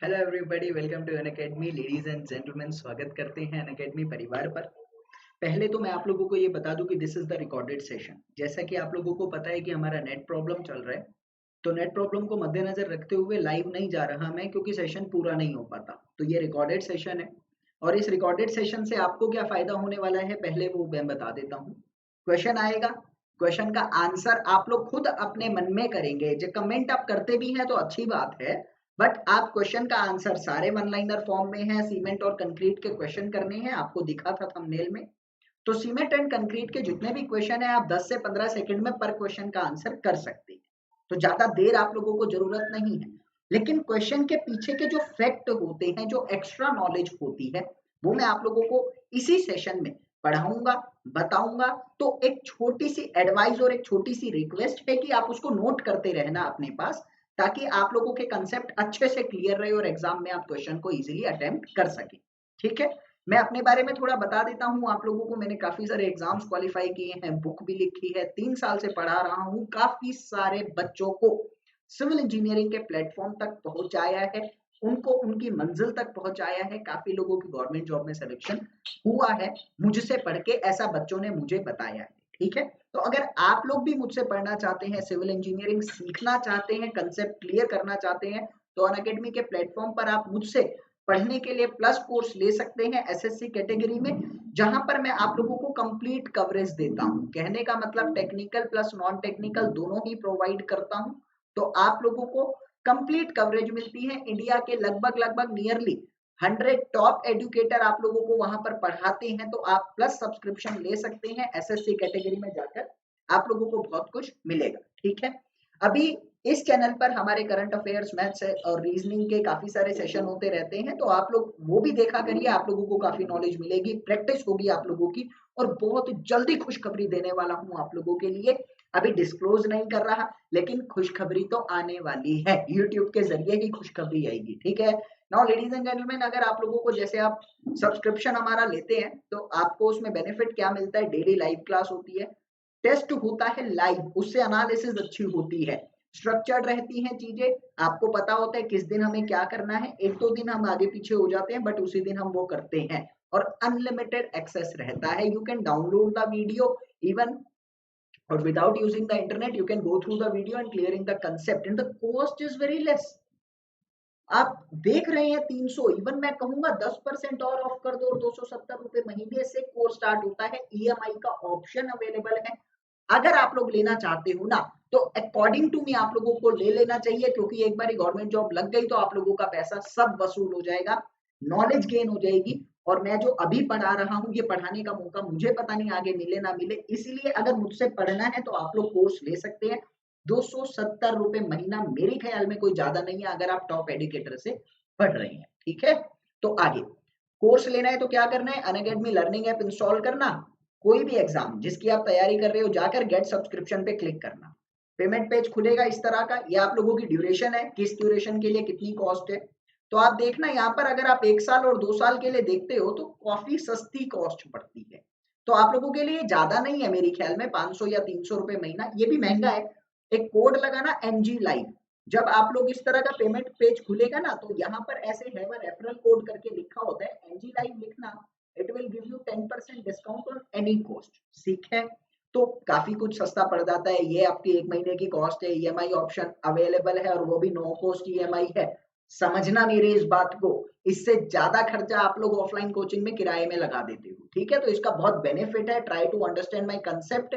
Hello everybody, welcome to Unacademy. Ladies and gentlemen, स्वागत करते हैं अनअकैडमी परिवार पर। पहले तो मैं आप लोगों को ये बता दूं कि this is the recorded session. जैसा कि आप लोगों को पता है कि हमारा नेट प्रॉब्लम चल रहा है, तो नेट प्रॉब्लम को मद्देनजर रखते हुए लाइव नहीं जा रहा मैं, क्योंकि सेशन पूरा नहीं हो पाता। तो ये रिकॉर्डेड सेशन है और इस रिकॉर्डेड सेशन से आपको क्या फायदा होने वाला है पहले वो मैं बता देता हूँ। क्वेश्चन आएगा, क्वेश्चन का आंसर आप लोग खुद अपने मन में करेंगे। जो कमेंट आप करते भी हैं तो अच्छी बात है, बट आप क्वेश्चन का आंसर सारे वन लाइनर फॉर्म में है। सीमेंट और कंक्रीट के क्वेश्चन करने हैं, आपको दिखा था थंबनेल में। तो सीमेंट एंड कंक्रीट के जितने भी क्वेश्चन है आप 10 से 15 सेकंड में पर क्वेश्चन का आंसर कर सकते हैं। तो ज्यादा देर आप लोगों को जरूरत नहीं है, लेकिन क्वेश्चन के पीछे के जो फैक्ट होते हैं, जो एक्स्ट्रा नॉलेज होती है, वो मैं आप लोगों को इसी सेशन में पढ़ाऊंगा, बताऊंगा। तो एक छोटी सी एडवाइस और एक छोटी सी रिक्वेस्ट है कि आप उसको नोट करते रहना अपने पास, ताकि आप लोगों के कंसेप्ट अच्छे से क्लियर रहे और एग्जाम में आप क्वेश्चन को इजीली अटेम्प्ट कर सके। ठीक है, मैं अपने बारे में थोड़ा बता देता हूँ आप लोगों को। मैंने काफी सारे एग्जाम्स क्वालिफाई किए हैं, बुक भी लिखी है, 3 साल से पढ़ा रहा हूँ, काफी सारे बच्चों को सिविल इंजीनियरिंग के प्लेटफॉर्म तक पहुंचाया है, उनको उनकी मंजिल तक पहुंचाया है। काफी लोगों की गवर्नमेंट जॉब में सिलेक्शन हुआ है मुझसे पढ़ के, ऐसा बच्चों ने मुझे बताया है। ठीक है, तो अगर आप लोग भी मुझसे पढ़ना चाहते हैं, सिविल इंजीनियरिंग सीखना चाहते हैं, कंसेप्ट क्लियर करना चाहते हैं, तो अनअकैडमी के प्लेटफॉर्म पर आप मुझसे पढ़ने के लिए प्लस कोर्स ले सकते हैं एसएससी कैटेगरी में, जहां पर मैं आप लोगों को कंप्लीट कवरेज देता हूं। कहने का मतलब टेक्निकल प्लस नॉन टेक्निकल दोनों ही प्रोवाइड करता हूं। तो आप लोगों को कंप्लीट कवरेज मिलती है। इंडिया के लगभग लगभग नियरली 100 टॉप एजुकेटर आप लोगों को वहां पर पढ़ाते हैं। तो आप प्लस सब्सक्रिप्शन ले सकते हैं, एसएससी कैटेगरी में जाकर आप लोगों को बहुत कुछ मिलेगा। ठीक है, अभी इस चैनल पर हमारे करंट अफेयर्स, मैथ्स और रीजनिंग के काफी सारे सेशन होते रहते हैं, तो आप लोग वो भी देखा करिए, आप लोगों को काफी नॉलेज मिलेगी, प्रैक्टिस होगी आप लोगों की। और बहुत जल्दी खुशखबरी देने वाला हूं आप लोगों के लिए। अभी डिस्क्लोज नहीं कर रहा, लेकिन खुशखबरी तो आने वाली है, यूट्यूब के जरिए ही खुशखबरी आएगी। ठीक है, नाउ लेडीज एंड जेंटलमैन, अगर आप लोगों को, जैसे आप सब्सक्रिप्शन हमारा लेते हैं, तो आपको उसमें बेनिफिट क्या मिलता है? डेली लाइव क्लास होती है, टेस्ट होता है लाइव, उससे एनालिसिस अच्छी होती है, स्ट्रक्चर्ड रहती हैं चीजें, आपको पता होता है किस दिन हमें क्या करना है। एक दो दिन हम आगे पीछे हो जाते हैं, बट उसी दिन हम वो करते हैं। और अनलिमिटेड एक्सेस रहता है, you can download the video even, और without using the internet you can go through the video and clearing the concept, and the cost is very less। आप देख रहे हैं 300, इवन मैं कहूंगा 10% और ऑफ कर दो और 270 रुपए महीने से कोर्स स्टार्ट होता है। ईएमआई का ऑप्शन अवेलेबल है, अगर आप लोग लेना चाहते हो ना, तो अकॉर्डिंग टू मी आप लोगों को ले लेना चाहिए, क्योंकि एक बार गवर्नमेंट जॉब लग गई तो आप लोगों का पैसा सब वसूल हो जाएगा, नॉलेज गेन हो जाएगी। और मैं जो अभी पढ़ा रहा हूँ, ये पढ़ाने का मौका मुझे पता नहीं आगे मिले ना मिले, इसलिए अगर मुझसे पढ़ना है तो आप लोग कोर्स ले सकते हैं। 270 रुपए महीना मेरे ख्याल में कोई ज्यादा नहीं है, अगर आप टॉप एडुकेटर से पढ़ रहे हैं। ठीक है, तो आगे कोर्स लेना है तो क्या करना है? अनअकैडमी लर्निंग ऐप इंस्टॉल करना, कोई भी एग्जाम जिसकी आप तैयारी कर रहे हो, जाकर गेट सब्सक्रिप्शन पे क्लिक करना, पेमेंट पेज खुलेगा इस तरह का। ये आप लोगों की ड्यूरेशन है, किस ड्यूरेशन के लिए कितनी कॉस्ट है। तो आप देखना यहाँ पर, अगर आप 1 साल और 2 साल के लिए देखते हो तो काफी सस्ती कॉस्ट पड़ती है। तो आप लोगों के लिए ज्यादा नहीं है मेरे ख्याल में, 500 या 300 रुपए महीना, ये भी महंगा है। एक कोड लगाना एनजी लाइव, जब आप लोग इस तरह का पेमेंट पेज खुलेगा ना, तो यहाँ पर ऐसे हैव अ रेफरल कोड करके लिखा होता है, एनजी लाइव लिखना, it will give you 10% discount on any cost. ठीक है, तो काफी कुछ सस्ता पड़ जाता है। ये आपकी 1 महीने की कॉस्ट है, ईएमआई ऑप्शन अवेलेबल है, और वो भी नो कॉस्ट ईएमआई है। समझना मेरे इस बात को, इससे ज्यादा खर्चा आप लोग ऑफलाइन कोचिंग में किराए में लगा देते हो। ठीक है, तो इसका बहुत बेनिफिट है। Try to understand my concept,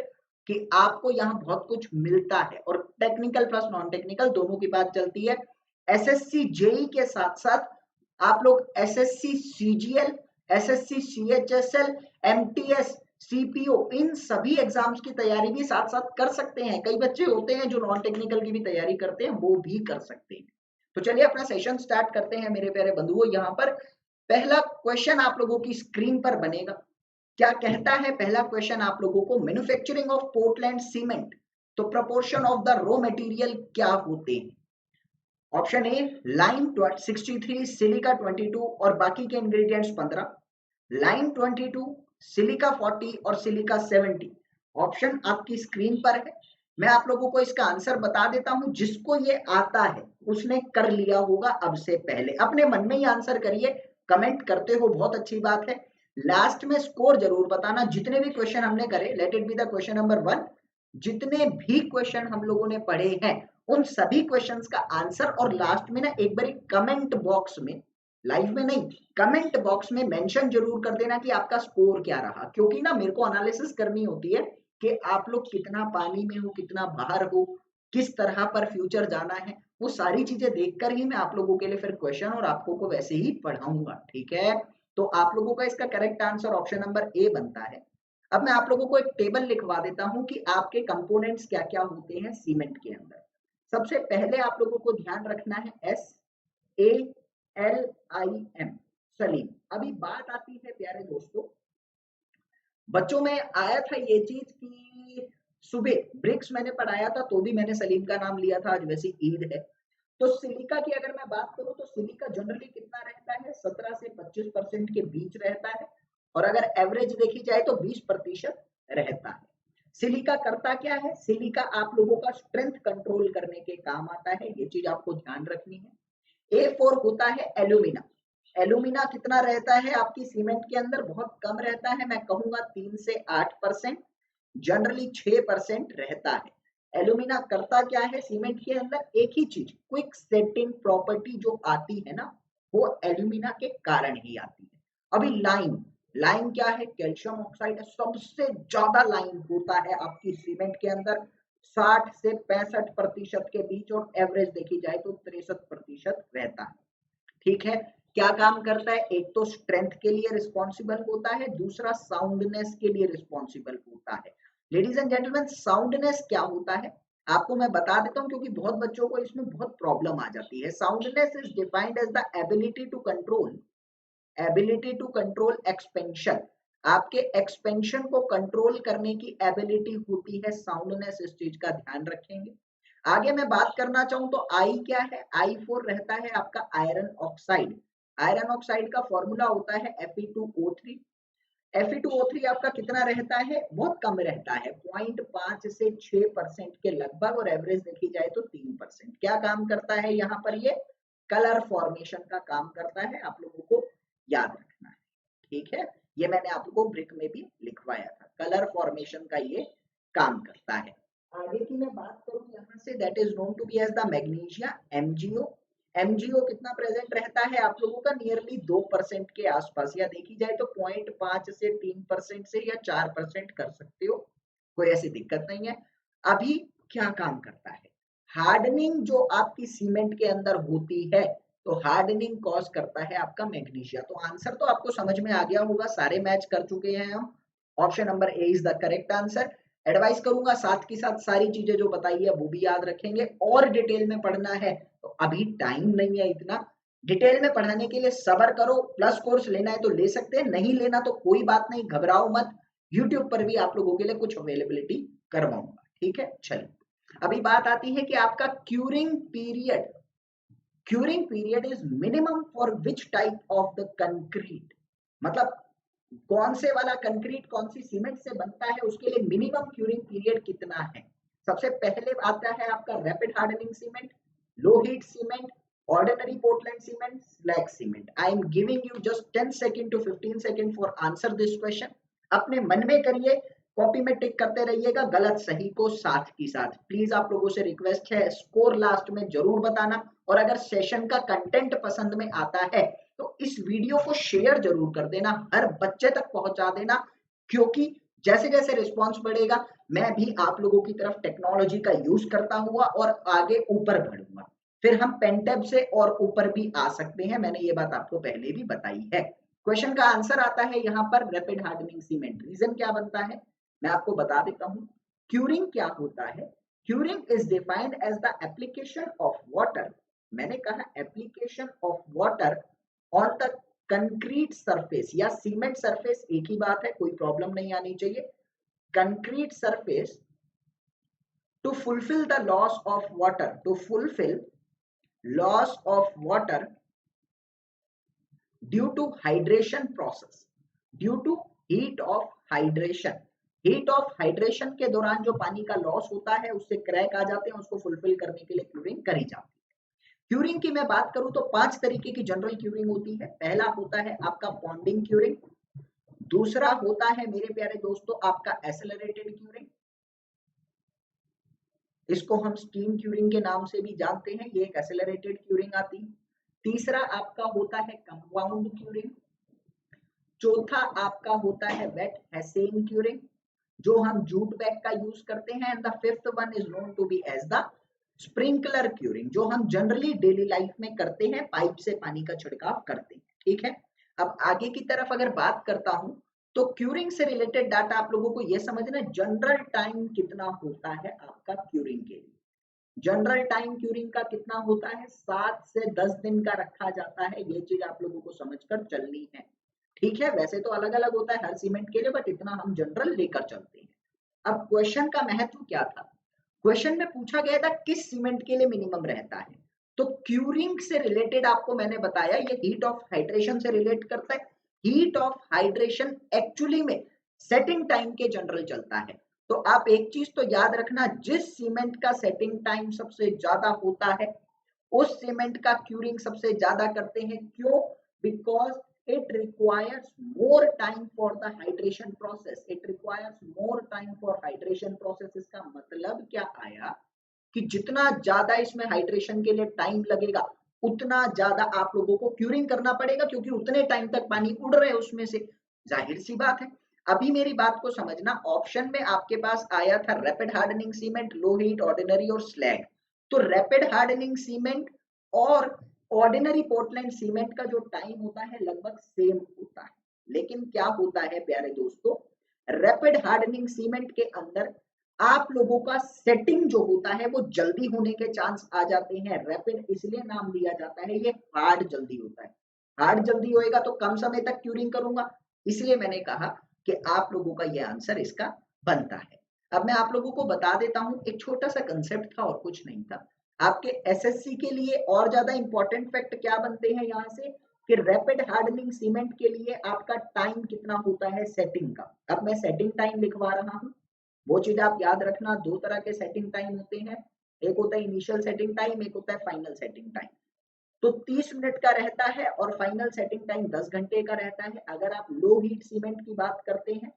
कि आपको यहाँ बहुत कुछ मिलता है, और टेक्निकल प्लस नॉन टेक्निकल दोनों की बात चलती है। एसएससी जेई के साथ साथ आप लोग SSC CGL, SSC CHSL, MTS, CPO, इन सभी एग्जाम्स की तैयारी भी साथ साथ कर सकते हैं। कई बच्चे होते हैं जो नॉन टेक्निकल की भी तैयारी करते हैं, वो भी कर सकते हैं। तो चलिए अपना सेशन स्टार्ट करते हैं मेरे प्यारे बंधुओं। यहाँ पर पहला क्वेश्चन आप लोगों की स्क्रीन पर बनेगा। क्या कहता है पहला क्वेश्चन आप लोगों को? मैन्युफैक्चरिंग ऑफ पोर्टलैंड सीमेंट, तो proportion of the raw material क्या होते हैं? ऑप्शन ए लाइम 63, सिलिका 22 और बाकी के इंग्रेडिएंट्स 15, लाइम 22, सिलिका 40 और सिलिका 70। ऑप्शन आपकी स्क्रीन पर है। मैं आप लोगों को इसका आंसर बता देता हूं, जिसको ये आता है उसने कर लिया होगा अब से पहले। अपने मन में ही आंसर करिए, कमेंट करते हो बहुत अच्छी बात है, लास्ट में स्कोर जरूर बताना। जितने भी क्वेश्चन हमने करे, let it be the question number 1, जितने भी क्वेश्चन हम लोगों ने पढ़े हैं उन सभी क्वेश्चंस का आंसर और लास्ट में ना एक बार कमेंट बॉक्स में, लाइव में नहीं, कमेंट बॉक्स में मेंशन जरूर कर देना कि आपका स्कोर क्या रहा, क्योंकि ना मेरे को एनालिसिस करनी होती है कि आप लोग कितना पानी में हो, कितना बाहर हो, किस तरह पर फ्यूचर जाना है, वो सारी चीजें देखकर ही मैं आप लोगों के लिए फिर क्वेश्चन और आपको को वैसे ही पढ़ाऊंगा, ठीक है। तो आप लोगों का इसका correct answer option number A बनता है। अब मैं आप लोगों को एक टेबल लिखवा देता हूं कि आपके कंपोनेंट्स क्या क्या होते हैं सीमेंट के अंदर। सबसे पहले आप लोगों को ध्यान रखना है SALIM, सलीम। अभी बात आती है प्यारे दोस्तों, बच्चों में आया था ये चीज कि सुबह ब्रिक्स मैंने पढ़ाया था तो भी मैंने सलीम का नाम लिया था, आज वैसे ईद है। तो सिलिका की अगर मैं बात करूं तो सिलिका जनरली कितना रहता है, 17 से 25% के बीच रहता है, और अगर एवरेज देखी जाए तो 20% रहता है। सिलिका करता क्या है, सिलिका आप लोगों का स्ट्रेंथ कंट्रोल करने के काम आता है, ये चीज आपको ध्यान रखनी है। A4 होता है एल्यूमिना। एल्यूमिना कितना रहता है आपकी सीमेंट के अंदर, बहुत कम रहता है, मैं कहूंगा 3 से 8%, जनरली 6% रहता है। एल्यूमिना करता क्या है सीमेंट के अंदर, एक ही चीज, क्विक सेटिंग प्रॉपर्टी जो आती है ना, वो एल्यूमिना के कारण ही आती है। अभी लाइम, लाइम क्या है, कैल्शियम ऑक्साइड है, सबसे ज्यादा लाइम होता है आपकी सीमेंट के अंदर, 60 से 65% के बीच, और एवरेज देखी जाए तो 63% रहता है, ठीक है। क्या काम करता है, एक तो स्ट्रेंथ के लिए रिस्पॉन्सिबल होता है, दूसरा साउंडनेस के लिए रिस्पॉन्सिबल होता है। लेडीज एंड जेंटलमैन, साउंडनेस क्या होता है आपको मैं बता देता हूं, क्योंकि बहुत बच्चों को इसमें बहुत प्रॉब्लम आ जाती है। Soundness is defined as the ability to control expansion. आपके एक्सपेंशन को कंट्रोल करने की एबिलिटी होती है साउंडनेस, इस चीज का ध्यान रखेंगे। आगे मैं बात करना चाहूं तो आई क्या है, I4 रहता है आपका आयरन ऑक्साइड। आयरन ऑक्साइड का फॉर्मूला होता है Fe2O3। Fe2O3 आपका कितना रहता है, बहुत कम रहता है, 0.5 से 6% के लगभग, और एवरेज देखी जाए तो 3%। क्या काम करता है यहाँ पर, ये कलर फॉर्मेशन का काम करता है, आप लोगों को याद रखना है, ठीक है। ये मैंने आपको ब्रिक में भी लिखवाया था, कलर फॉर्मेशन का ये काम करता है। आगे की मैं बात करूं यहाँ से, that is known to be as the magnesia, MgO। MgO कितना प्रेजेंट रहता है आप लोगों का, नियरली 2% के आसपास, या देखी जाए तो 0.5 से 3% से या 4% कर सकते हो, कोई ऐसी दिक्कत नहीं है। अभी क्या काम करता है, हार्डनिंग जो आपकी सीमेंट के अंदर होती है, तो हार्डनिंग कॉज करता है आपका मैग्नीशिया। तो आंसर तो आपको समझ में आ गया होगा, सारे मैच कर चुके हैं हम, option number A is the correct answer. Advice करूंगा साथ के साथ सारी चीजें जो बताई है वो भी याद रखेंगे, और डिटेल में पढ़ना है तो अभी टाइम नहीं है इतना डिटेल में पढ़ाने के लिए, सब्र करो। प्लस कोर्स लेना है तो ले सकते हैं, नहीं लेना तो कोई बात नहीं, घबराओ मत, यूट्यूब पर भी आप लोगों के लिए कुछ अवेलेबिलिटी करवाऊंगा, ठीक है। चलिए अभी बात आती है कि आपका curing period, curing period is minimum for which type of the concrete, मतलब कौन से वाला कंक्रीट कौन सी सीमेंट से बनता है, उसके लिए मिनिमम क्यूरिंग पीरियड कितना है। सबसे पहले आता है आपका rapid hardening cement, low heat cement, ordinary Portland cement, slag cement. I am giving you just 10 second to 15 second for answer this question. अपने मन में करिए, कॉपी में टिक करते रहिएगा गलत सही को साथ की साथ। प्लीज आप लोगों से रिक्वेस्ट है, स्कोर लास्ट में जरूर बताना, और अगर सेशन का कंटेंट पसंद में आता है तो इस वीडियो को शेयर जरूर कर देना, हर बच्चे तक पहुंचा देना, क्योंकि जैसे जैसे रिस्पांस बढ़ेगा मैं भी आप लोगों की तरफ टेक्नोलॉजी का यूज करता हुआ और आगे ऊपर बढ़ूंगा, फिर हम पेंटेब से और ऊपर भी आ सकते हैं, मैंने ये बात आपको पहले भी बताई है। क्वेश्चन का आंसर आता है यहाँ पर रैपिड हार्डनिंग सीमेंट। रीजन क्या बनता है मैं आपको बता देता हूं। क्यूरिंग क्या होता है, curing is defined as the application of water, मैंने कहा application of water on the concrete surface या सीमेंट सरफेस, एक ही बात है, कोई प्रॉब्लम नहीं आनी चाहिए। Concrete surface to fulfil the loss of water, to fulfil loss of water due to hydration process, due to heat of hydration. Heat of hydration के दौरान जो पानी का लॉस होता है उससे क्रैक आ जाते हैं, उसको फुलफिल करने के लिए क्यूरिंग करी जाती है। क्यूरिंग की मैं बात करूं तो 5 तरीके की जनरल क्यूरिंग होती है। पहला होता है आपका बॉन्डिंग क्यूरिंग, दूसरा होता है मेरे प्यारे दोस्तों आपका एसेलरेटेड क्यूरिंग, इसको हम स्टीम क्यूरिंग के नाम से भी जानते हैं, ये एक एसेलरेटेड क्यूरिंग आती है। तीसरा आपका होता है कंपाउंड क्यूरिंग, चौथा आपका होता है वेट हेसेन क्यूरिंग जो हम जूट बैग का यूज करते हैं, and the fifth one is known to be as the sprinkler curing जो हम जनरली डेली लाइफ में करते हैं, पाइप से पानी का छिड़काव करते हैं। ठीक है, अब आगे की तरफ अगर बात करता हूं तो क्यूरिंग से रिलेटेड डाटा आप लोगों को यह समझना, जनरल टाइम कितना होता है आपका क्यूरिंग के लिए। जनरल टाइम क्यूरिंग का कितना होता है, 7 से 10 दिन का रखा जाता है, ये चीज आप लोगों को समझकर चलनी है। ठीक है, वैसे तो अलग अलग होता है हर सीमेंट के लिए, बट इतना हम जनरल लेकर चलते हैं। अब क्वेश्चन का महत्व क्या था, क्वेश्चन में पूछा गया था किस सीमेंट के लिए मिनिमम रहता है, तो क्यूरिंग से रिलेटेड आपको मैंने बताया ये हीट ऑफ हाइड्रेशन से रिलेट करता है। हीट ऑफ हाइड्रेशन एक्चुअली में सेटिंग टाइम के जनरल चलता है। तो आप एक चीज तो याद रखना, जिस सीमेंट का सेटिंग टाइम सबसे ज्यादा होता है उस सीमेंट का क्यूरिंग सबसे ज्यादा करते हैं। क्यों? Because it requires more time for the hydration process, it requires more time for hydration process। इसका मतलब क्या आया कि जितना ज्यादा इसमें हाइड्रेशन के लिए टाइम लगेगा उतना ज्यादा आप लोगों को क्यूरिंग करना पड़ेगा, क्योंकि उतने टाइम तक पानी उड़ रहे हैं उसमें से, जाहिर सी बात है। अभी मेरी बात को समझना, ऑप्शन में आपके पास आया था rapid hardening cement, low heat, ordinary और स्लैग। तो रैपिड हार्डनिंग सीमेंट और ऑर्डिनरी पोर्टलैंड सीमेंट का जो टाइम होता है लगभग सेम होता है, लेकिन क्या होता है प्यारे दोस्तों, रैपिड हार्डनिंग सीमेंट के अंदर आप लोगों का सेटिंग जो होता है वो जल्दी होने के चांस आ जाते हैं। रैपिड इसलिए नाम दिया जाता है, ये हार्ड जल्दी होता है, हार्ड जल्दी होएगा तो कम समय तक क्यूरिंग करूंगा, इसलिए मैंने कहा कि आप लोगों का ये आंसर इसका बनता है। अब मैं आप लोगों को बता देता हूं, एक छोटा सा कंसेप्ट था और कुछ नहीं था। आपके एसएससी के लिए और ज्यादा इंपॉर्टेंट फैक्ट क्या बनते हैं यहाँ से, कि रैपिड हार्डनिंग सीमेंट के लिए आपका टाइम कितना होता है सेटिंग का। अब मैं सेटिंग टाइम लिखवा रहा हूँ, वो चीज आप याद रखना, दो तरह के सेटिंग टाइम होते हैं, एक होता है इनिशियल सेटिंग टाइम, एक होता है फाइनल सेटिंग टाइम। तो 30 मिनट का रहता है और फाइनल सेटिंग टाइम 10 घंटे का रहता है। अगर आप लो हीट सीमेंट की बात करते हैं,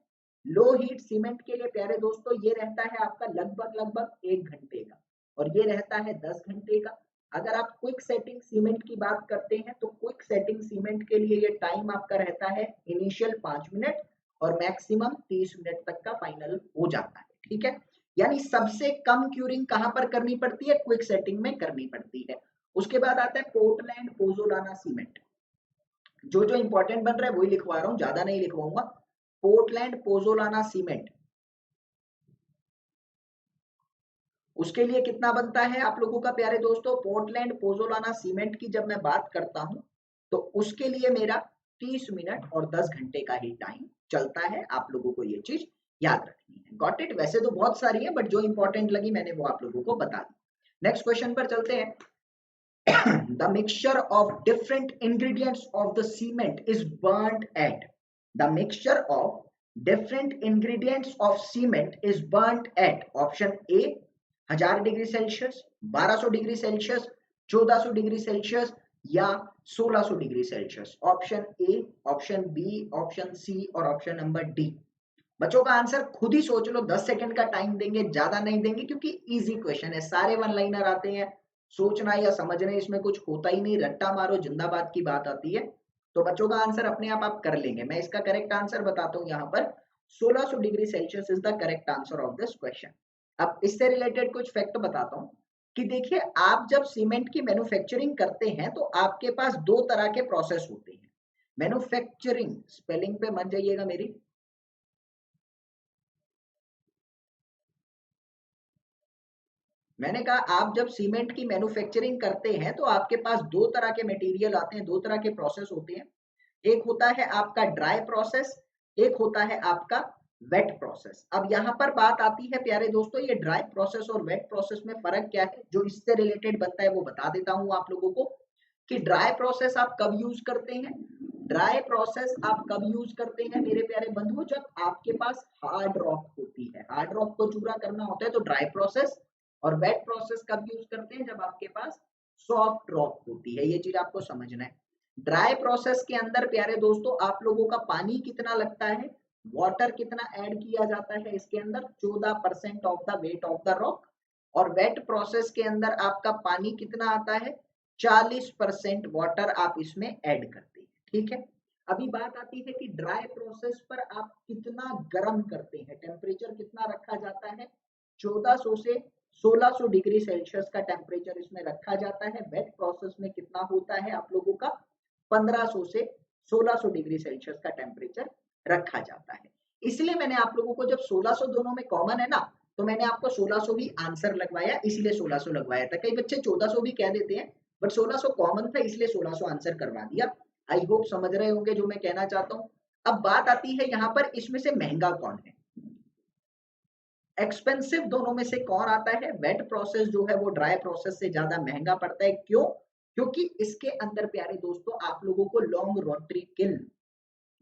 लो हीट सीमेंट के लिए प्यारे दोस्तों ये रहता है आपका लगभग 1 घंटे का, और ये रहता है 10 घंटे का। अगर आप क्विक सेटिंग सीमेंट की बात करते हैं तो क्विक सेटिंग सीमेंट के लिए ये टाइम आपका रहता है इनिशियल 5 मिनट और मैक्सिमम 30 मिनट तक का फाइनल हो जाता है। ठीक है, यानी सबसे कम क्यूरिंग कहां पर करनी पड़ती है, क्विक सेटिंग में करनी पड़ती है। उसके बाद आता है पोर्टलैंड पोजोलाना सीमेंट, जो जो इंपॉर्टेंट बन रहा है वही लिखवा रहा हूं, ज्यादा नहीं लिखवाऊंगा। पोर्टलैंड पोजोलाना सीमेंट, उसके लिए कितना बनता है आप लोगों का प्यारे दोस्तों, पोर्टलैंड पोजोलाना सीमेंट की जब मैं बात करता हूं तो उसके लिए मेरा 30 मिनट और 10 घंटे का ही टाइम चलता है। आप लोगों को ये चीज याद रखनी है। Got it? वैसे तो बहुत सारी है बट जो इंपॉर्टेंट लगी मैंने वो आप लोगों को बता दी। नेक्स्ट क्वेश्चन पर चलते हैं। The mixture of different ingredients of the cement is burnt at, the mixture of different ingredients of cement is burnt at option A 1000 degree Celsius, 1200 degree Celsius, 1400 degree Celsius या 1600 degree Celsius. Option A, option B, option C और option number D. बच्चों का answer खुद ही सोच लो, 10 second का time देंगे, ज्यादा नहीं देंगे क्योंकि इजी क्वेश्चन है, सारे वन लाइनर आते हैं, सोचना या समझना इसमें कुछ होता ही नहीं, रट्टा मारो जिंदाबाद की बात आती है। तो बच्चों का आंसर अपने आप कर लेंगे। मैं इसका करेक्ट आंसर बताता हूं, यहाँ पर 1600 degree Celsius is the correct answer of this question. अब इससे रिलेटेड कुछ फैक्ट बताता हूं कि देखिए, आप जब सीमेंट की मैन्युफैक्चरिंग करते हैं तो आपके पास दो तरह के प्रोसेस होते हैं। मैन्युफैक्चरिंग, स्पेलिंग पे मत जाइएगा मेरी, मैंने कहा आप जब सीमेंट की मैन्युफैक्चरिंग करते हैं तो आपके पास दो तरह के मटेरियल आते हैं, दो तरह के प्रोसेस होते हैं। एक होता है आपका ड्राई प्रोसेस, एक होता है आपका वेट प्रोसेस। अब यहाँ पर बात आती है प्यारे दोस्तों, ये ड्राई प्रोसेस और वेट प्रोसेस में फर्क क्या है, जो इससे रिलेटेड बनता है वो बता देता हूँ आप लोगों को। कि ड्राई प्रोसेस आप कब यूज करते हैं, ड्राई प्रोसेस आप कब यूज करते हैं मेरे प्यारे बंधुओं? जब आपके पास हार्ड रॉक होती है, हार्ड रॉक को चूरा करना होता है तो ड्राई प्रोसेस। और वेट प्रोसेस कब यूज करते हैं? जब आपके पास सॉफ्ट रॉक होती है। ये चीज आपको समझना है। ड्राई प्रोसेस के अंदर प्यारे दोस्तों आप लोगों का पानी कितना लगता है, वाटर कितना ऐड किया जाता है इसके अंदर? 14% of the weight of the rock. और वेट प्रोसेस के अंदर आपका पानी कितना आता है? 40% वाटर आप इसमें ऐड करते हैं। ठीक है, अभी बात आती है कि ड्राई प्रोसेस पर आप कितना गर्म करते हैं, टेम्परेचर कितना रखा जाता है? 1400 से 1600 डिग्री सेल्सियस का टेम्परेचर इसमें रखा जाता है। वेट प्रोसेस में कितना होता है आप लोगों का? 1500 से 1600 डिग्री सेल्सियस का टेम्परेचर रखा जाता है। इसलिए मैंने आप लोगों को, जब 1600 दोनों में कॉमन है ना, तो मैंने आपको 1600 ही आंसर लगवाया, इसलिए 1600 लगवाया था। कई बच्चे 1400 भी कह देते हैं, बट 1600 कॉमन था इसलिए 1600 आंसर करवा दिया। आई होप समझ रहे होंगे जो मैं कहना चाहता हूँ। अब बात आती है यहाँ पर, इसमें से महंगा कौन है? एक्सपेंसिव दोनों में से कौन आता है? वेट प्रोसेस जो है वो ड्राई प्रोसेस से ज्यादा महंगा पड़ता है। क्यों? क्योंकि इसके अंदर प्यारे दोस्तों आप लोगों को लॉन्ग रोटरी किल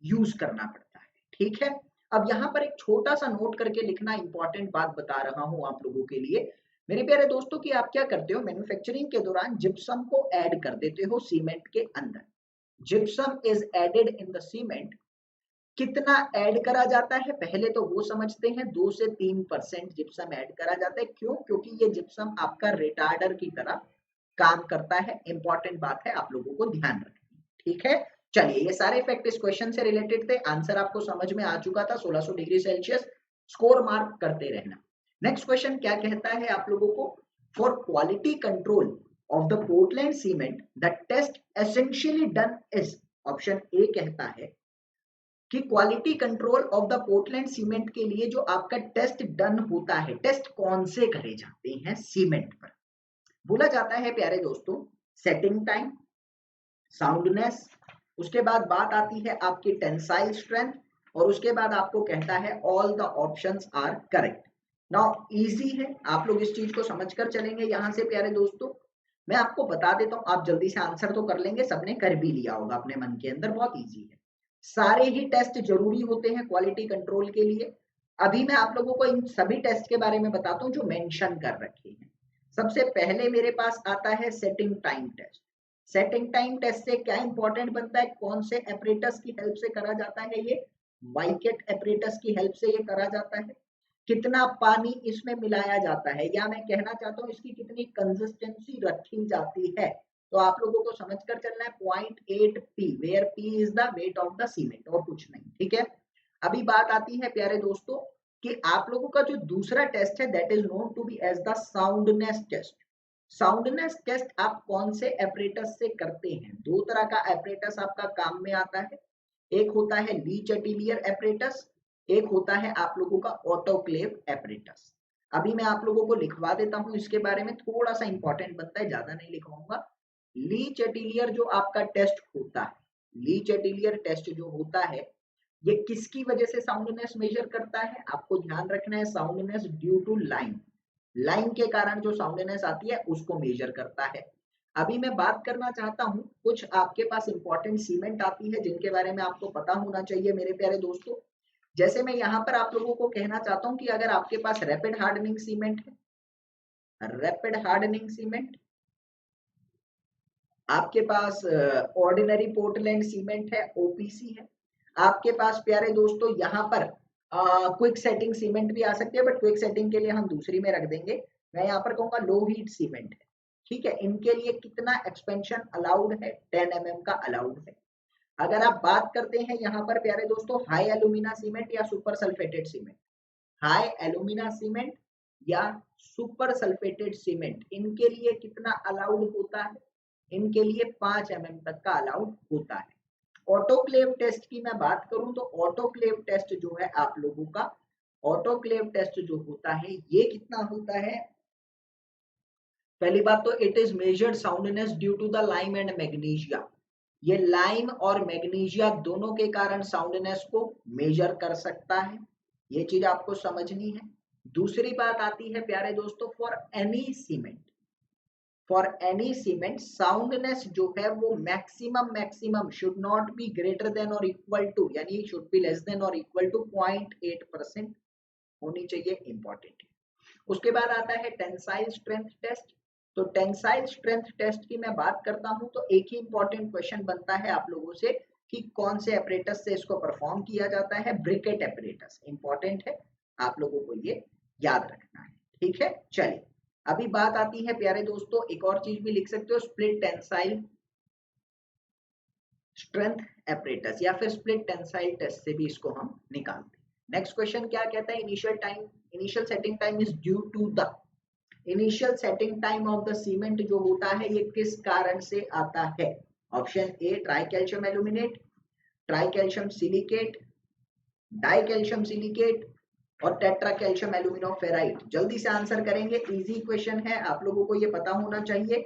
यूज करना पड़ता है। ठीक है, अब यहाँ पर एक छोटा सा नोट करके लिखना, इंपॉर्टेंट बात बता रहा हूं आप लोगों के लिए मेरे प्यारे दोस्तों, कि आप क्या करते हो, मैन्युफैक्चरिंग के दौरान जिप्सम को ऐड कर देते हो सीमेंट के अंदर। Gypsum is added in the cement. कितना ऐड करा जाता है पहले तो वो समझते हैं। 2 से 3% जिप्सम ऐड करा जाता है। क्यों? क्योंकि ये जिप्सम आपका रिटार्डर की तरह काम करता है। इंपॉर्टेंट बात है, आप लोगों को ध्यान रखनी। ठीक है, चलिए, ये सारे फैक्ट इस क्वेश्चन से रिलेटेड थे। आंसर आपको समझ में आ चुका था, 1600 डिग्री सेल्सियस। स्कोर मार्क करते रहना। नेक्स्ट क्वेश्चन क्या कहता है आप लोगों को? For quality control of the Portland cement the test essentially done is. Option A कहता है कि quality control of the Portland cement के लिए जो आपका टेस्ट डन होता है, टेस्ट कौन से करे जाते हैं सीमेंट पर? बोला जाता है प्यारे दोस्तों सेटिंग टाइम, साउंडनेस, उसके बाद बात आती है आपकी टेंसाइल स्ट्रेंथ, और उसके बाद आपको कहता है all the options are correct. Now easy है, आप लोग इस चीज को समझकर चलेंगे। यहां से प्यारे दोस्तों मैं आपको बता देता हूं, आप जल्दी से आंसर तो कर लेंगे, सबने कर भी लिया होगा अपने मन के अंदर। बहुत इजी है, सारे ही टेस्ट जरूरी होते हैं क्वालिटी कंट्रोल के लिए। अभी मैं आप लोगों को इन सभी टेस्ट के बारे में बताता हूं जो मेंशन कर रखे हैं। सबसे पहले मेरे पास आता है setting time test. Setting time test से क्या इंपॉर्टेंट बनता है? कौन से एपरेटस की हेल्प से करा जाता है? ये वाइकेट एपरेटस की हेल्प से ये करा जाता है। कितना पानी इसमें मिलाया जाता है, या मैं कहना चाहता हूँ इसकी कितनी कंसिस्टेंसी रखी जाती है, तो आप लोगों को समझकर चलना है। 0.8 P, where P is the weight of the cement, और कुछ नहीं। ठीक है, अभी बात आती है प्यारे दोस्तों कि आप लोगों का जो दूसरा टेस्ट है that is known to be as the soundness test. Soundness test आप कौन से एपरेटस से करते हैं? दो तरह का एपरेटस आपका काम में आता है। एक होता है ली चेटिलियर एपरेटस, एक होता है आप लोगों का ऑटोक्लेव एपरेटस। अभी मैं आप लोगों को लिखवा देता हूं इसके बारे में, थोड़ा सा इंपॉर्टेंट बनता है, ज्यादा नहीं लिखवाऊंगा। ली चेटिलियर जो आपका टेस्ट होता है, ली चेटिलियर टेस्ट जो होता है, ये किसकी वजह से साउंडनेस मेजर करता है? आपको ध्यान रखना है, soundness due to lime, lime के कारण जो साउंडनेस आती है उसको मेजर करता है। अभी मैं बात करना चाहता हूं, कुछ आपके पास इंपॉर्टेंट सीमेंट आती है जिनके बारे में आपको पता होना चाहिए मेरे प्यारे दोस्तों। जैसे मैं यहाँ पर आप लोगों को कहना चाहता हूं कि अगर आपके पास रैपिड हार्डनिंग सीमेंट है, रैपिड हार्डनिंग सीमेंट, आपके पास ऑर्डिनरी पोर्टलैंड सीमेंट है, ओपीसी है, आपके पास प्यारे दोस्तों यहाँ पर क्विक सेटिंग सीमेंट भी आ सकती है, बट क्विक सेटिंग के लिए हम दूसरी में रख देंगे। मैं यहाँ पर कहूंगा लो हीट सीमेंट है। ठीक है, इनके लिए कितना एक्सपेंशन अलाउड है? 10 mm का अलाउड है। अगर आप बात करते हैं यहाँ पर प्यारे दोस्तों हाई एल्यूमिना सीमेंट या super sulphated cement, high alumina cement या सुपर सल्फेटेड सीमेंट, इनके लिए कितना अलाउड होता है? इनके लिए 5 mm तक का अलाउड होता है। ऑटोक्लेव टेस्ट की मैं बात करूं तो ऑटोक्लेव टेस्ट जो है आप लोगों का, ऑटोक्लेव टेस्ट जो होता है ये कितना होता है? पहली बात तो it is measured soundness due to the lime and magnesia. ये लाइम और मैग्नीशिया दोनों के कारण साउंडनेस को मेजर कर सकता है, ये चीज आपको समझनी है। दूसरी बात आती है प्यारे दोस्तों for any cement, for any cement soundness जो है वो maximum should not be greater than और इक्वल टू, यानी शुड बी लेस देन और इक्वल टू 0.8% होनी चाहिए, इंपॉर्टेंट है। उसके बाद आता है टेंसाइल स्ट्रेंथ टेस्ट। तो टेंसाइल स्ट्रेंथ टेस्ट की मैं बात करता हूं तो एक ही इंपॉर्टेंट क्वेश्चन बनता है आप लोगों से कि कौन से एपरेटस से इसको परफॉर्म किया जाता है, ब्रिकेट एपरेटस, इंपॉर्टेंट है, आप लोगों को ये याद रखना है, ठीक है। चलिए अभी बात आती है प्यारे दोस्तों, एक और चीज भी लिख सकते हो, स्प्लिट टेंसाइल स्ट्रेंथ एपरेटस या फिर स्प्लिट टेंसाइल टेस्ट से भी इसको हम निकालते हैं। नेक्स्ट क्वेश्चन क्या कहता है, initial setting time is due to the, initial setting time of the cement जो होता है ये किस कारण से आता है। Option A tri calcium aluminate, tri calcium silicate, di calcium silicate और टेट्रा कैल्शियम एल्यूमिनोफेराइट। जल्दी से आंसर करेंगे, इजी क्वेश्चन है, आप लोगों को ये पता होना चाहिए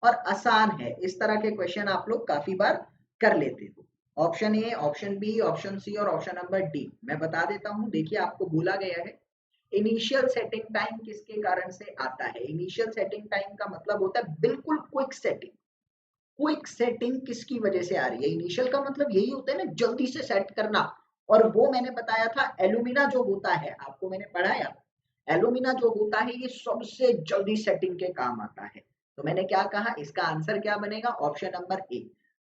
और आसान है, इस तरह के क्वेश्चन आप लोग काफी बार कर लेते हो। Option A, option B, option C और ऑप्शन नंबर डी। मैं बता देता हूं, देखिए आपको बोला गया है इनिशियल सेटिंग टाइम किसके कारण से आता है। इनिशियल सेटिंग टाइम का मतलब होता है बिल्कुल क्विक सेटिंग। क्विक सेटिंग किसकी वजह से आ रही है, इनिशियल का मतलब यही होता है ना, जल्दी से सेट करना, और वो मैंने बताया था एल्यूमिना जो होता है, आपको मैंने पढ़ाया, एल्यूमिना जो होता है ये सबसे जल्दी सेटिंग के काम आता है। तो मैंने क्या कहा, इसका आंसर क्या बनेगा, option number A.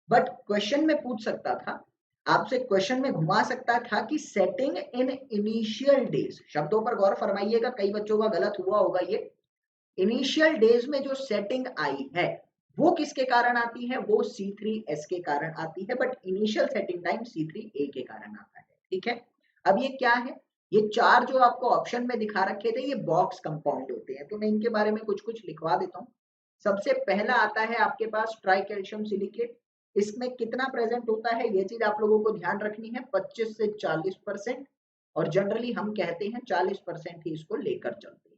But question में पूछ सकता था आपसे, क्वेश्चन में घुमा सकता था कि सेटिंग इन इनिशियल डेज, शब्दों पर गौर फरमाइएगा, कई बच्चों का गलत हुआ होगा ये। इनिशियल डेज में जो सेटिंग आई है वो किसके कारण आती है, वो C3S के कारण आती है, but initial setting time C3A के कारण आता है, ठीक है। अब ये क्या है, ये चार जो आपको ऑप्शन में दिखा रखे थे ये बॉक्स कंपाउंड होते हैं, तो मैं इनके बारे में कुछ कुछ लिखवा देता हूँ। सबसे पहला आता है आपके पास ट्राई कैल्शियम सिलिकेट। इसमें कितना प्रेजेंट होता है ये चीज आप लोगों को ध्यान रखनी है, 25 से 40%, और जनरली हम कहते हैं 40% ही इसको लेकर चलते हैं।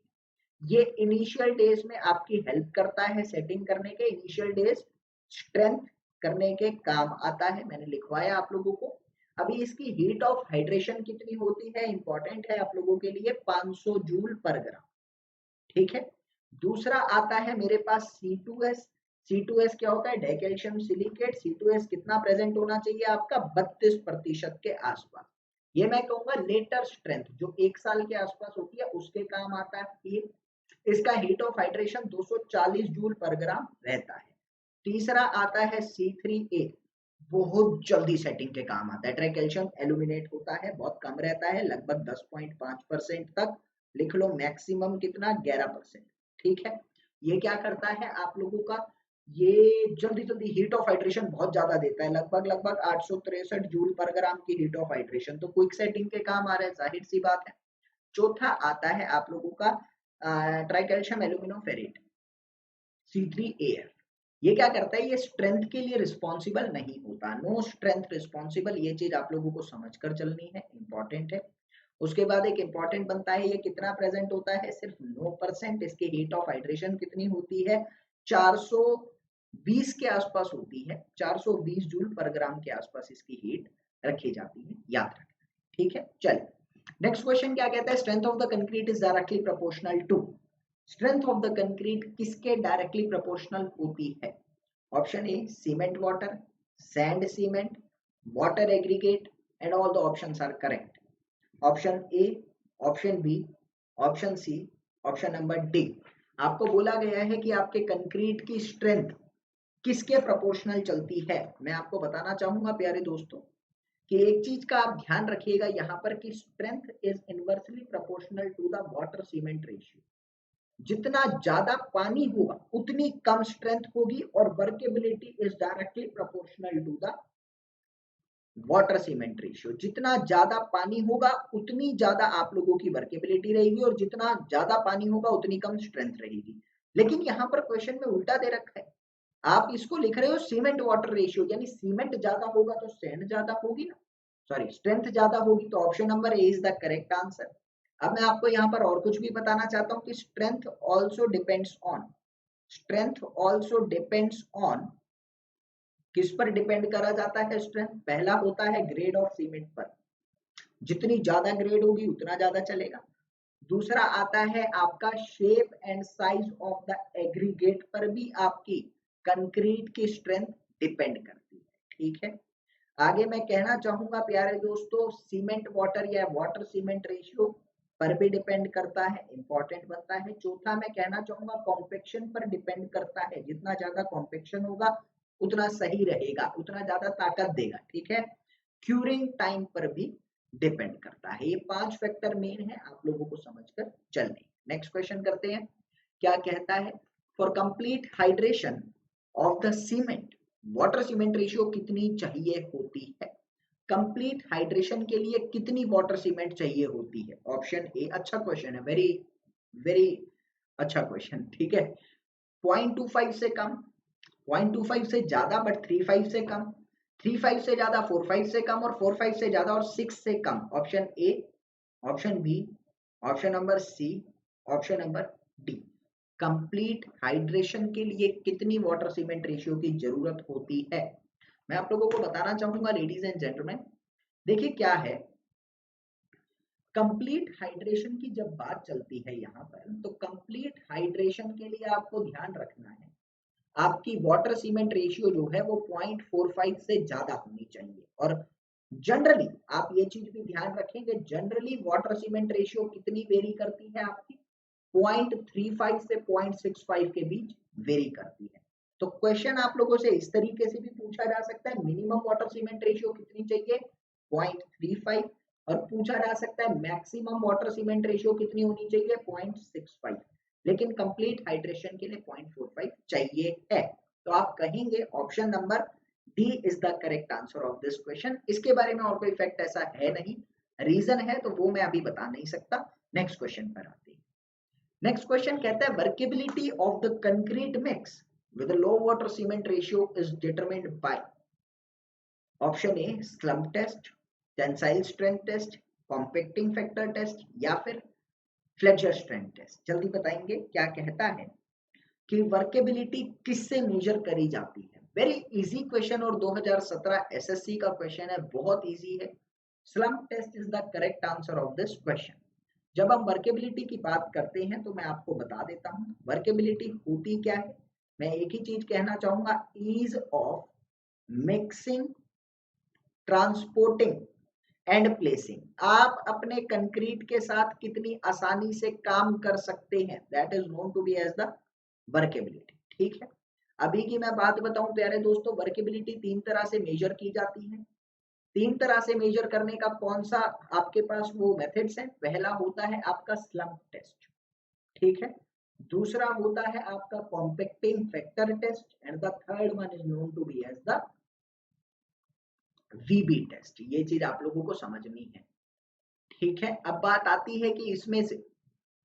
ये इनिशियल डेज में आपकी हेल्प करता है सेटिंग करने के, इनिशियल डेज स्ट्रेंथ करने के काम आता है, मैंने लिखवाया आप लोगों को। अभी इसकी हीट ऑफ हाइड्रेशन कितनी होती है, इंपॉर्टेंट है आप लोगों के लिए, 500 जूल पर ग्राम, ठीक है। दूसरा आता है मेरे पास C2S। C2S क्या होता है, डाइकैल्शियम सिलिकेट। C2S कितना प्रेजेंट होना चाहिए आपका, 32% के आसपास। ये मैं कहूंगा लेटर स्ट्रेंथ जो 1 साल के आसपास होती है उसके काम आता है ये। इसका हीट ऑफ हाइड्रेशन 240 जूल पर ग्राम रहता है। तीसरा आता है C3A, बहुत जल्दी सेटिंग के काम आता है, ट्राइकैल्शियम एल्यूमिनेट होता है, बहुत कम रहता है, लगभग 10.5% तक, लिख लो मैक्सिमम कितना, 11%, ठीक है। ये क्या करता है आप लोगों का, ये जल्दी जल्दी हीट ऑफ हाइड्रेशन बहुत ज्यादा देता है, लगभग 863 जूल पर ग्राम की हीट ऑफ हाइड्रेशन, तो क्विक सेटिंग के काम आ रहा है, जाहिर सी बात है। चौथा आता है आप लोगों का ट्राइकैल्शियम एल्यूमिनोफेरेट, C3AF। ये क्या करता है, ये स्ट्रेंथ के लिए रिस्पॉन्सिबल नहीं होता, नो स्ट्रेंथ रिस्पॉन्सिबल, ये चीज आप लोगों को समझकर चलनी है, इंपॉर्टेंट है। उसके बाद एक इंपॉर्टेंट बनता है, ये कितना प्रेजेंट होता है, सिर्फ 9%। इसकी हीट ऑफ हाइड्रेशन कितनी होती है, 420 के आसपास होती है, 420 जूल पर ग्राम के आसपास इसकी हीट रखी जाती है, याद रखना, ठीक है। चलिए नेक्स्ट क्वेश्चन क्या कहता है, strength of the concrete is directly proportional to, strength of the concrete किसके डायरेक्टली प्रोपोर्शनल होती है। Option A cement water, sand cement, water aggregate, and all the options are correct. Option A, option B, option C, option number D. आपको बोला गया है कि आपके concrete की स्ट्रेंथ किसके प्रोपोर्शनल चलती है। मैं आपको बताना चाहूंगा प्यारे दोस्तों कि एक चीज का आप ध्यान रखिएगा यहाँ पर कि strength is inversely proportional to the water cement ratio. जितना ज्यादा पानी होगा उतनी कम स्ट्रेंथ होगी, और workability is directly proportional to the water cement ratio. जितना ज्यादा पानी होगा उतनी ज्यादा आप लोगों की वर्केबिलिटी रहेगी, और जितना ज्यादा पानी होगा उतनी कम स्ट्रेंथ रहेगी। लेकिन यहाँ पर क्वेश्चन में उल्टा दे रखा है, आप इसको लिख रहे हो सीमेंट वाटर रेशियो, यानी सीमेंट ज्यादा होगा तो सैंड ज्यादा होगी ना, सॉरी स्ट्रेंथ ज्यादा होगी, तो option number A is the correct answer. अब मैं आपको यहाँ पर और कुछ भी बताना चाहता हूँ कि strength also depends on, strength also depends on, किस पर डिपेंड करा जाता है स्ट्रेंथ, पहला होता है ग्रेड ऑफ सीमेंट पर, जितनी ज्यादा ग्रेड होगी उतना ज्यादा चलेगा। दूसरा आता है आपका shape and size of the aggregate पर भी आपकी कंक्रीट की स्ट्रेंथ डिपेंड करती है, ठीक है। आगे मैं कहना चाहूंगा प्यारे दोस्तों, सीमेंट वाटर या वाटर सीमेंट रेशियो पर भी डिपेंड करता है, इंपॉर्टेंट बनता है। चौथा मैं कहना चाहूंगा कॉम्पेक्शन पर डिपेंड करता है, जितना ज्यादा कॉम्पेक्शन होगा उतना सही रहेगा, उतना ज्यादा ताकत देगा, ठीक है। क्यूरिंग टाइम पर भी डिपेंड करता है। ये 5 फैक्टर मेन है, आप लोगों को समझकर चलने। नेक्स्ट क्वेश्चन करते हैं, क्या कहता है, for complete hydration of the cement water cement ratio कितनी चाहिए होती है। कंप्लीट हाइड्रेशन के लिए कितनी वाटर सीमेंट चाहिए होती है। ऑप्शन ए, अच्छा क्वेश्चन है, वेरी वेरी अच्छा क्वेश्चन, ठीक है। 0.25 से कम, 0.25 से ज्यादा बट 3.5 से कम, 3.5 से ज्यादा 4.5 से कम, और 4.5 से ज्यादा और 6 से कम। Option A, option B, option number C, option number D. Complete hydration के लिए कितनी वाटर सीमेंट रेशियो की जरूरत होती है। मैं आप लोगों को बताना चाहूंगा लेडीज एंड जेंटलमैन, देखिए क्या है, कंप्लीट हाइड्रेशन की जब बात चलती है यहाँ पर, तो कंप्लीट हाइड्रेशन के लिए आपको ध्यान रखना है आपकी वाटर सीमेंट रेशियो जो है वो 0.45 से ज्यादा होनी चाहिए। और जनरली आप ये चीज भी ध्यान रखेंगे, जनरली वाटर सीमेंट रेशियो कितनी वेरी करती है आपकी, 0.35 से 0.65 के बीच वेरी करती है। तो क्वेश्चन आप लोगों से इस तरीके से भी पूछा जा सकता है, मिनिमम वाटर सीमेंट रेशियो कितनी चाहिए, 0.35, और पूछा जा सकता है मैक्सिमम वाटर सीमेंट रेशियो कितनी होनी चाहिए, 0.65। लेकिन कंप्लीट हाइड्रेशन के लिए 0.45 चाहिए है। तो आप कहेंगे option number D is the correct answer of this question. इसके बारे में और कोई फैक्ट ऐसा है नहीं, रीजन है तो वो मैं अभी बता नहीं सकता। नेक्स्ट क्वेश्चन पर आते हैं। नेक्स्ट क्वेश्चन कहता है workability of the concrete mix with low water cement ratio is determined by. Option A slump test, tensile strength test, compacting factor test, या फिर फ्लेक्सर स्ट्रेंथ टेस्ट। जल्दी बताएंगे क्या कहता है कि वर्केबिलिटी किससे मेजर करी जाती है। वेरी इजी क्वेश्चन और 2017 एसएससी का क्वेश्चन है, बहुत इजी है। Slump test is the correct answer of this question. जब हम वर्केबिलिटी की बात करते हैं तो मैं आपको बता देता हूं वर्केबिलिटी होती क्या है। मैं एक ही चीज कहना चाहूंगा, ease of mixing, transporting and placing. आप अपने कंक्रीट के साथ कितनी आसानी से काम कर सकते हैं, that is known to be as the workability, ठीक है। अभी की मैं बात बताऊं प्यारे दोस्तों, वर्केबिलिटी 3 तरह से मेजर की जाती है। 3 तरह से मेजर करने का कौन सा आपके पास वो मेथड्स है। पहला होता है आपका स्लम्प टेस्ट, ठीक है। दूसरा होता है आपका compacting factor test, and the third one is known to be as the VB test. ये चीज आप लोगों को समझनी है, ठीक है। अब बात आती है कि इसमें से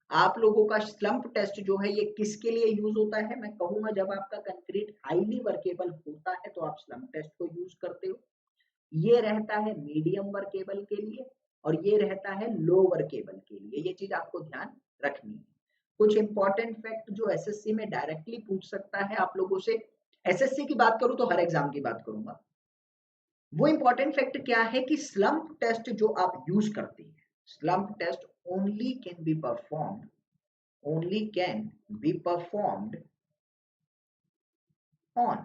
आप लोगों का स्लम्प टेस्ट जो है ये किसके लिए यूज होता है। मैं कहूंगा जब आपका कंक्रीट हाईली वर्केबल होता है तो आप स्लम्प टेस्ट को यूज करते हो। ये रहता है मीडियम वर्केबल के लिए, और ये रहता है लो वर्केबल के लिए। ये चीज आपको ध्यान रखनी है। कुछ इंपॉर्टेंट फैक्ट जो एसएससी में डायरेक्टली पूछ सकता है आप लोगों से, एसएससी की बात करूं तो हर एग्जाम की बात करूंगा। वो इंपॉर्टेंट फैक्ट क्या है कि स्लम्प टेस्ट जो आप यूज करते हैं, slump test only can be performed only can be performed on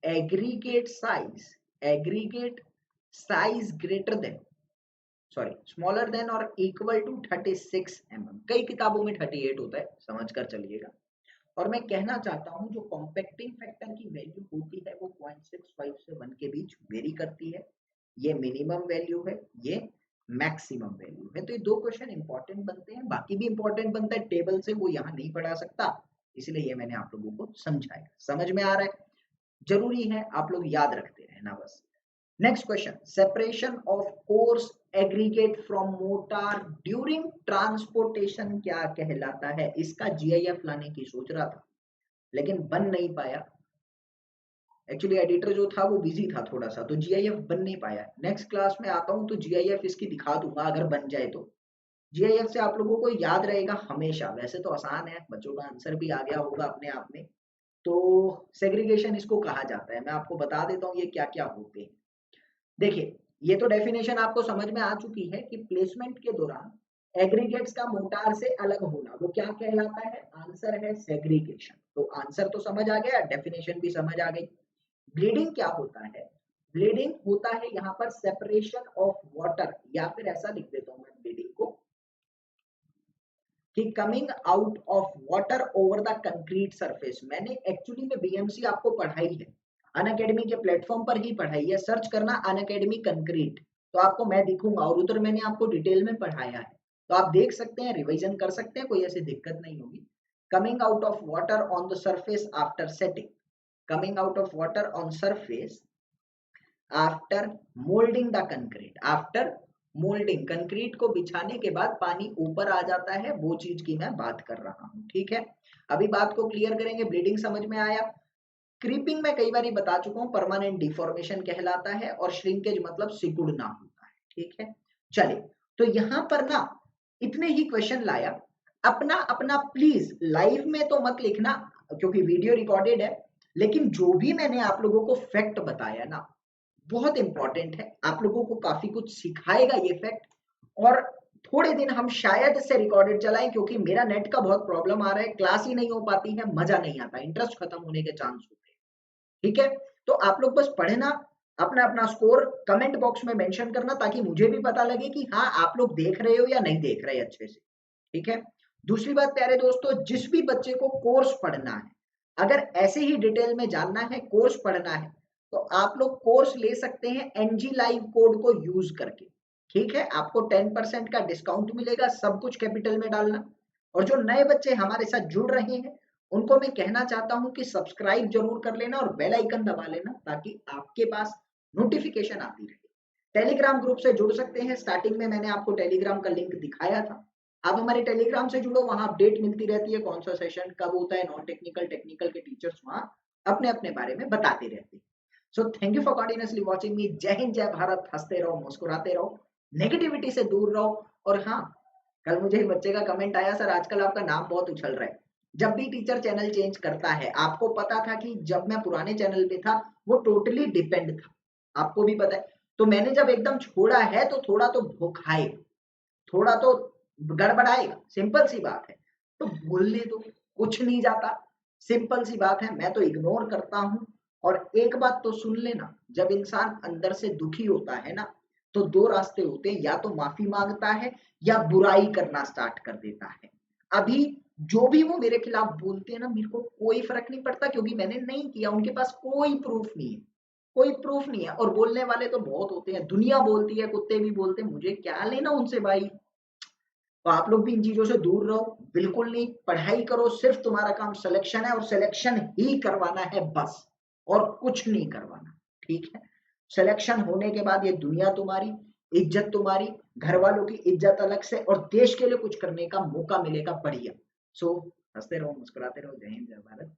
aggregate size greater than, sorry, smaller than और इक्वल टू 36 mm। कई किताबों में 38 होता है, समझ कर चलिएगा। और मैं कहना चाहता हूं जो कॉम्पैक्टिंग फैक्टर की वैल्यू होती है वो 0.65 से 1 के बीच वेरी करती है। ये मिनिमम वैल्यू है, ये मैक्सिमम वैल्यू है। तो ये 2 क्वेश्चन इंपॉर्टेंट बनते हैं, बाकी भी इंपॉर्टेंट बनता है, टेबल से वो यहाँ नहीं पढ़ा सकता, इसलिए ये मैंने आप लोगों को समझाया। समझ में आ रहा है, जरूरी है आप लोग याद रखते रहना बस। Next question, separation of coarse aggregate from mortar during transportation क्या कहलाता है। इसका जीआईएफ लाने की सोच रहा था लेकिन बन नहीं पाया, एक्चुअली एडिटर जो था वो बिजी था थोड़ा सा, तो जीआईएफ बन नहीं पाया। नेक्स्ट क्लास में आता हूं तो जीआईएफ इसकी दिखा दूंगा अगर बन जाए तो। जीआईएफ से आप लोगों को याद रहेगा हमेशा, वैसे तो आसान है, बच्चों का आंसर भी आ गया होगा अपने आप में। तो सेग्रीगेशन इसको कहा जाता है, मैं आपको बता देता हूँ ये क्या क्या होते हैं। देखिए, ये तो डेफिनेशन आपको समझ में आ चुकी है कि प्लेसमेंट के दौरान एग्रीगेट्स का मोटार से अलग होना वो क्या कहलाता है? आंसर है सेग्रीगेशन। तो आंसर तो समझ आ गया, डेफिनेशन भी समझ आ गई। ब्लीडिंग क्या होता है? ब्लीडिंग होता है यहाँ पर सेपरेशन ऑफ वाटर, या फिर ऐसा लिख देता हूं मैं ब्लीडिंग को कि coming out of water over the concrete surface. मैंने एक्चुअली में बीएमसी आपको पढ़ाई है, अनअकैडमी के प्लेटफॉर्म पर ही पढ़ाई है, सर्च करना अनअकैडमी कंक्रीट तो आपको मैं दिखूंगा, और उधर मैंने आपको डिटेल में पढ़ाया है, तो आप देख सकते हैं, रिवीजन कर सकते हैं, कोई ऐसी दिक्कत नहीं होगी। Coming out of water on the surface after setting, coming out of water on surface after moulding the concrete, after moulding, concrete को बिछाने के बाद पानी ऊपर आ जाता है, वो चीज की मैं बात कर रहा हूं। ठीक है, अभी बात को क्लियर करेंगे। ब्लीडिंग समझ में आया। क्रीपिंग में कई बार बता चुका हूं, परमानेंट डिफॉर्मेशन कहलाता है, और श्रिंकेज मतलब सिकुड़ना होता है। ठीक है, चलिए, तो यहां पर ना इतने ही क्वेश्चन लाया। अपना अपना प्लीज लाइव में तो मत लिखना क्योंकि वीडियो रिकॉर्डेड है, लेकिन जो भी मैंने आप लोगों को फैक्ट बताया ना बहुत इंपॉर्टेंट है, आप लोगों को काफी कुछ सिखाएगा ये फैक्ट। और थोड़े दिन हम शायद से रिकॉर्डेड चलाएं क्योंकि मेरा नेट का बहुत प्रॉब्लम आ रहा है, क्लास ही नहीं हो पाती है, मजा नहीं आता, इंटरेस्ट खत्म होने के चांस होते हैं। ठीक है, तो आप लोग बस पढ़ना, अपना अपना स्कोर कमेंट बॉक्स में मेंशन करना ताकि मुझे भी पता लगे कि हाँ आप लोग देख रहे हो या नहीं देख रहे अच्छे से। ठीक है, दूसरी बात प्यारे दोस्तों, जिस भी बच्चे को कोर्स पढ़ना है, अगर ऐसे ही डिटेल में जानना है, कोर्स पढ़ना है, तो आप लोग कोर्स ले सकते हैं एनजी लाइव कोड को यूज करके। ठीक है, आपको 10% का डिस्काउंट मिलेगा, सब कुछ कैपिटल में डालना। और जो नए बच्चे हमारे साथ जुड़ रहे हैं उनको मैं कहना चाहता हूं कि सब्सक्राइब जरूर कर लेना और बेल आइकन दबा लेना ताकि आपके पास नोटिफिकेशन आती रहे। टेलीग्राम ग्रुप से जुड़ सकते हैं, स्टार्टिंग में मैंने आपको टेलीग्राम का लिंक दिखाया था, आप हमारे टेलीग्राम से जुड़ो, वहां अपडेट मिलती रहती है, कौन सा सेशन कब होता है, नॉन टेक्निकल टेक्निकल के टीचर्स वहां अपने अपने बारे में बताते रहते हैं। So thank you for continuously watching me. जय हिंद, जय भारत, हंसते रहो, मुस्कुराते रहो, नेगेटिविटी से दूर रहो। और हाँ, कल मुझे एक बच्चे का कमेंट आया, सर आजकल आपका नाम बहुत उछल रहा है। जब भी टीचर चैनल चेंज करता है, आपको पता था कि जब मैं पुराने चैनल पे था वो टोटली डिपेंड था, आपको भी पता है, तो मैंने जब एकदम छोड़ा है तो थोड़ा तो भूखाएगा, थोड़ा तो गड़बड़ाएगा, सिंपल सी बात है। तो बोलने दो, कुछ नहीं जाता, सिंपल सी बात है, मैं तो इग्नोर करता हूं। और एक बात तो सुन लेना, जब इंसान अंदर से दुखी होता है ना, तो दो रास्ते होते हैं, या तो माफी मांगता है या बुराई करना स्टार्ट कर देता है। अभी जो भी वो मेरे खिलाफ बोलते हैं ना, मेरे को कोई फर्क नहीं पड़ता क्योंकि मैंने नहीं किया, उनके पास कोई प्रूफ नहीं है, कोई प्रूफ नहीं है। और बोलने वाले तो बहुत होते हैं, दुनिया बोलती है, कुत्ते भी बोलते हैं, मुझे क्या लेना उनसे भाई। तो आप लोग भी इन चीजों से दूर रहो, बिल्कुल नहीं, पढ़ाई करो, सिर्फ तुम्हारा काम सिलेक्शन है और सिलेक्शन ही करवाना है बस, और कुछ नहीं करवाना। ठीक है, सिलेक्शन होने के बाद ये दुनिया तुम्हारी, इज्जत तुम्हारी, घर वालों की इज्जत अलग से, और देश के लिए कुछ करने का मौका मिलेगा बढ़िया। सो हंसते रहो, मुस्कुराते रहो, जय हिंद, जय भारत।